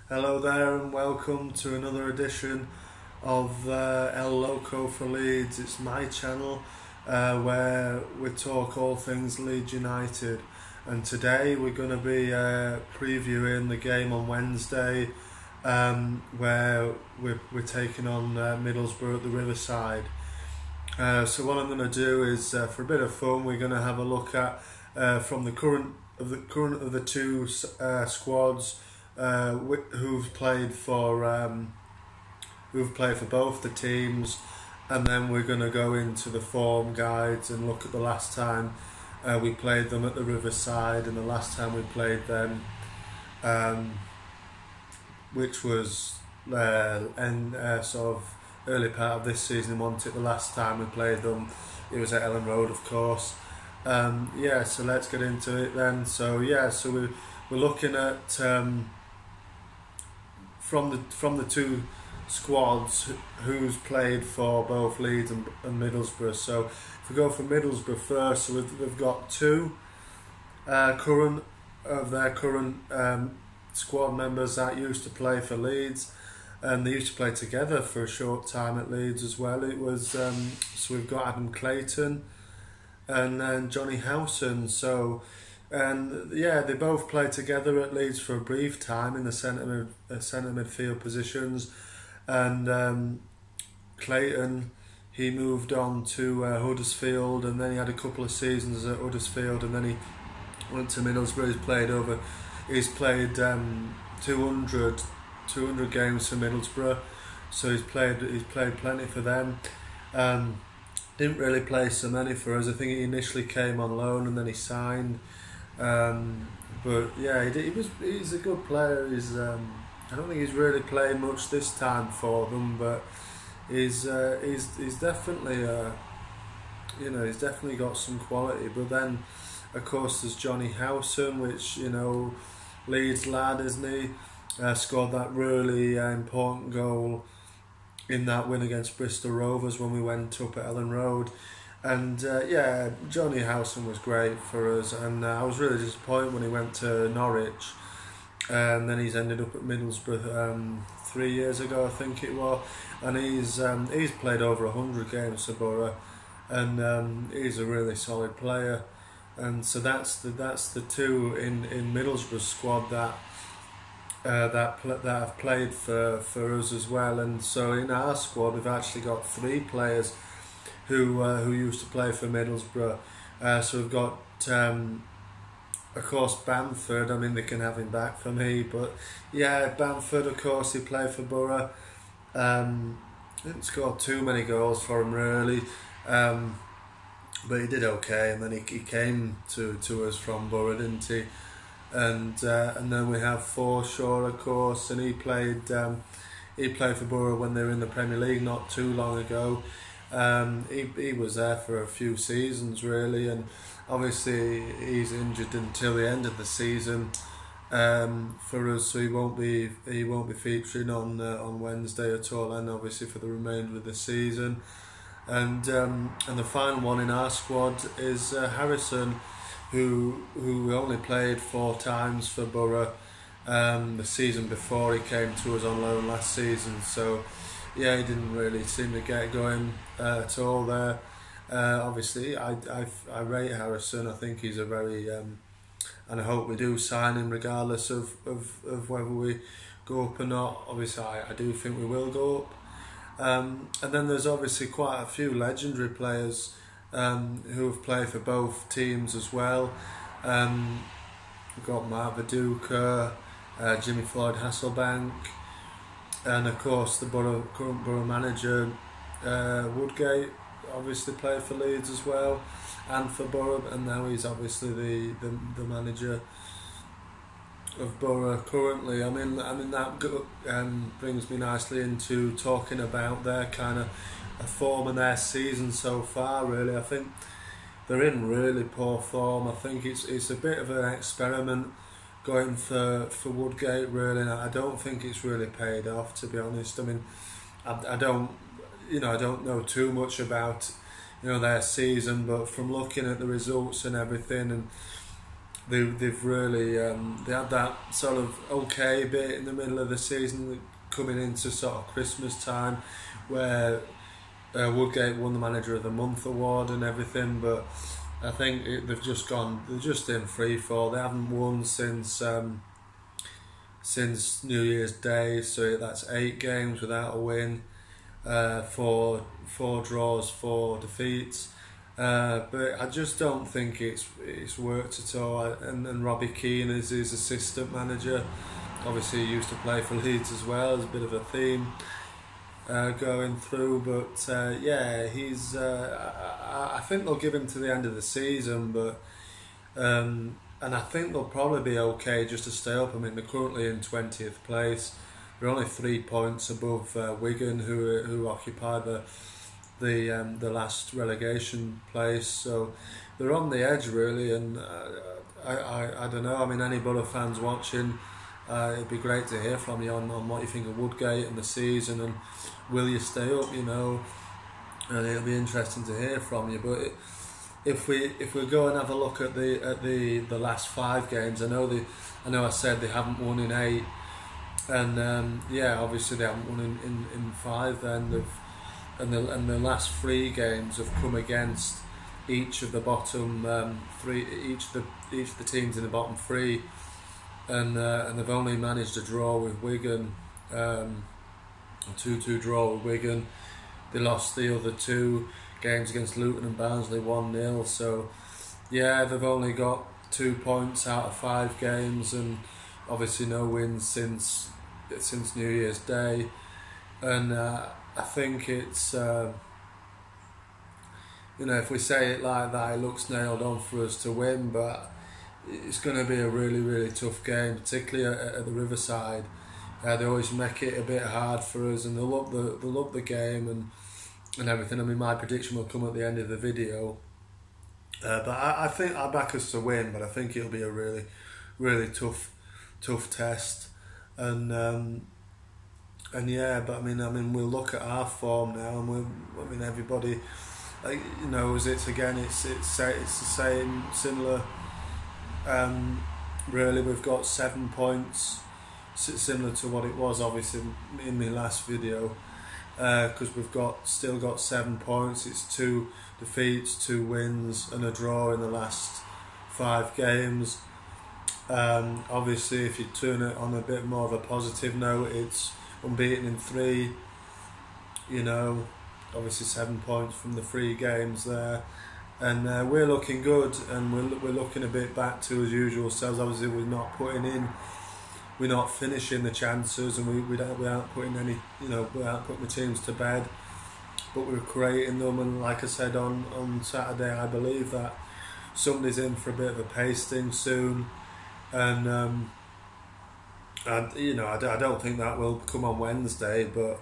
Hello there and welcome to another edition of Loco for Leeds. It's my channel where we talk all things Leeds United, and today we're going to be previewing the game on Wednesday where we're taking on Middlesbrough at the Riverside. So what I'm going to do is for a bit of fun we're going to have a look at from the current of the two squads who've played for both the teams, and then we're going to go into the form guides and look at the last time we played them at the Riverside and the last time we played them, which was sort of early part of this season, wasn't it? The last time we played them, it was at Ellen Road, of course. So let's get into it then. So we're looking at from the two squads who's played for both Leeds and Middlesbrough. So if we go for Middlesbrough first, so we've got two current squad members that used to play for Leeds, and they used to play together for a short time at Leeds as well. It was so we've got Adam Clayton and Johnny Howson. So they both played together at Leeds for a brief time in the centre midfield positions, and Clayton, he moved on to Huddersfield, and then he had a couple of seasons at Huddersfield, and then he went to Middlesbrough. He's played 200 games for Middlesbrough, so he's played plenty for them. Didn't really play so many for us. I think he initially came on loan and then he signed. But yeah, he's a good player. I don't think he's really played much this time for them, but he's definitely he's definitely got some quality. But then, of course, there's Johnny Howson, which Leeds lad, isn't he? Scored that really important goal in that win against Bristol Rovers when we went up at Ellen Road. And Johnny Howson was great for us, and I was really disappointed when he went to Norwich, and then he's ended up at Middlesbrough 3 years ago, I think it was, and he's played over 100 games for Borough, and he's a really solid player. And so that's the two in Middlesbrough's squad that have played for us as well. And so in our squad we've actually got three players who used to play for Middlesbrough. So we've got of course Bamford. I mean, they can have him back for me, but yeah, Bamford, of course, he played for Borough. Didn't score too many goals for him really, but he did okay, and then he came to us from Borough, didn't he? And then we have Forshaw, of course, and he played for Borough when they were in the Premier League not too long ago. He was there for a few seasons really, and obviously he's injured until the end of the season for us, so he won't be featuring on Wednesday at all, and obviously for the remainder of the season. And the final one in our squad is Harrison, who only played 4 times for Borough the season before he came to us on loan last season. So yeah, he didn't really seem to get going at all there. Obviously, I rate Harrison. I think he's a very and I hope we do sign him regardless of whether we go up or not. Obviously, I do think we will go up. And then there's obviously quite a few legendary players who have played for both teams as well. We've got Mark Viduka, Jimmy Floyd Hasselbank, and of course the current Borough manager Woodgate obviously played for Leeds as well and for Borough, and now he's obviously the manager of Borough currently. I mean that brings me nicely into talking about their kind of form and their season so far. Really, I think they're in really poor form. I think it's a bit of an experiment going for Woodgate really, and I don't think it's really paid off, to be honest. I mean, I don't know too much about their season, but from looking at the results and everything, and they've really they had that sort of okay bit in the middle of the season coming into sort of Christmas time, where Woodgate won the Manager of the Month award and everything, but I think they're just in free fall. They haven't won since New Year's Day, so that's 8 games without a win, four draws, 4 defeats. But I just don't think it's worked at all. And Robbie Keane is his assistant manager. Obviously, he used to play for Leeds as well. There's a bit of a theme going through, but yeah, he's. I think they'll give him to the end of the season, but and I think they'll probably be okay just to stay up. I mean, they're currently in 20th place. They're only 3 points above Wigan, who occupy the last relegation place. So they're on the edge really, and I don't know. I mean, any Borough fans watching, it'd be great to hear from you on what you think of Woodgate and the season, and will you stay up? You know, and it'll be interesting to hear from you. But if we go and have a look at the last 5 games, I know I said they haven't won in 8, and yeah, obviously they haven't won in 5. Then and the last 3 games have come against each of the bottom 3, each of the teams in the bottom 3, and they've only managed a draw with Wigan, a 2-2 draw with Wigan. They lost the other 2 games against Luton and Barnsley 1-0. So yeah, they've only got 2 points out of 5 games, and obviously no wins since New Year's Day. And I think it's if we say it like that, it looks nailed on for us to win, but it's going to be a really, really tough game, particularly at the Riverside. They always make it a bit hard for us, and they'll up the game and everything. I mean, my prediction will come at the end of the video, but I think I back us to win, but I think it'll be a really, really tough test, and yeah. But I mean, we'll look at our form now, and everybody, knows it's the same, similar. Really, we've got 7 points, similar to what it was obviously in my last video, because we've still got 7 points. It's 2 defeats, 2 wins and a draw in the last 5 games. Obviously, if you turn it on a bit more of a positive note, it's unbeaten in 3. Obviously 7 points from the 3 games there, and we're looking good, and we're looking a bit back to as usual selves. Obviously, we're not finishing the chances, and we aren't putting any, we aren't putting the teams to bed, but we're creating them. And like I said on Saturday, I believe that somebody's in for a bit of a pasting soon, and I don't think that will come on Wednesday, but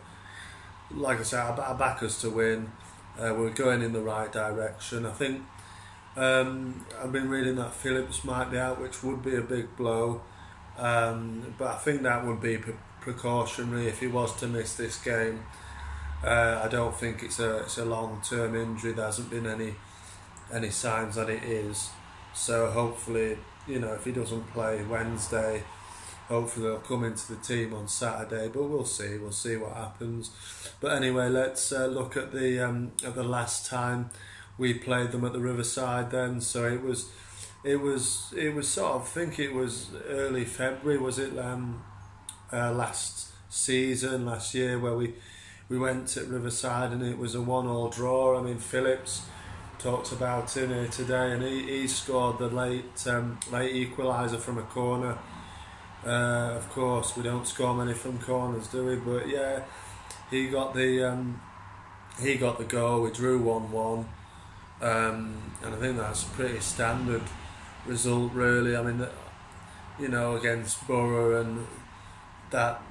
like I said, I back us to win. We're going in the right direction. I think I've been reading that Phillips might be out, which would be a big blow, but I think that would be precautionary if he was to miss this game. I don't think it's a long-term injury. There hasn't been any signs that it is, so hopefully, if he doesn't play Wednesday, hopefully they'll come into the team on Saturday, but we'll see what happens. But anyway, let's look at the last time we played them at the Riverside then. So it was sort of, I think it was early February, was it, last year, where we went at Riverside, and it was a 1-1 draw. I mean, Phillips talked about in here today, and he scored the late equaliser from a corner. Of course, we don't score many from corners, do we? But yeah, he got the goal. We drew 1-1, and I think that's a pretty standard result, really. I mean, against Borough, and that,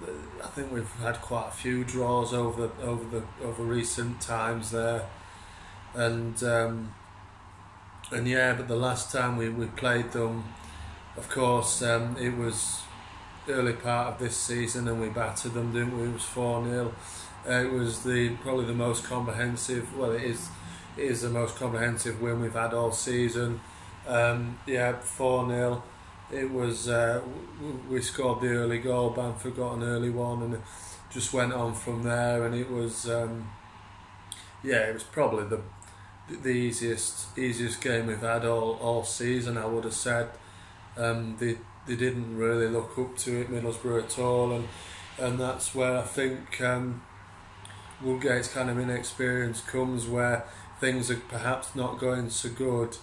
I think we've had quite a few draws over recent times there, and yeah. But the last time we played them, of course, it was early part of this season, and we battered them, didn't we? It was 4-0. It was probably the most comprehensive. Well, it is the most comprehensive win we've had all season. Yeah, 4-0. It was we scored the early goal. Bamford got an early one, and it just went on from there. And it was yeah, it was probably the easiest game we've had all season, I would have said. They didn't really look up to it, Middlesbrough, at all, and that's where I think Woodgate's kind of inexperience comes, where things are perhaps not going so good.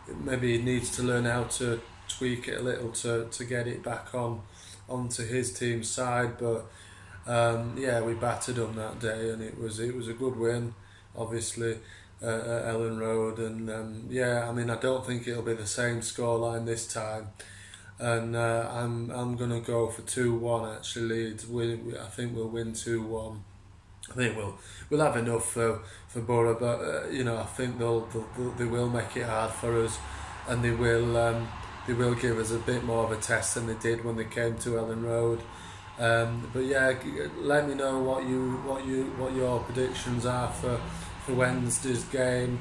Maybe he needs to learn how to tweak it a little to get it back onto his team's side. But yeah, we battered them that day, and it was a good win, obviously, at Ellen Road. And yeah, I mean, I don't think it'll be the same scoreline this time. And I'm gonna go for 2-1. Actually, Leeds. I think we'll win 2-1. I think we'll have enough for Borough, but you know, I think they will make it hard for us, and they will give us a bit more of a test than they did when they came to Ellen Road. But yeah, let me know what your predictions are for Wednesday's game,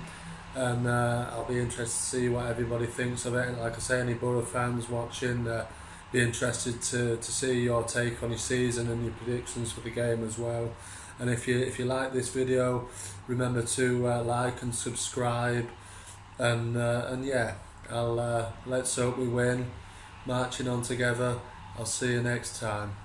and I'll be interested to see what everybody thinks of it. And like I say, any Borough fans watching, be interested to see your take on your season and your predictions for the game as well. And if you like this video, remember to like and subscribe. And yeah, let's hope we win. Marching on together. I'll see you next time.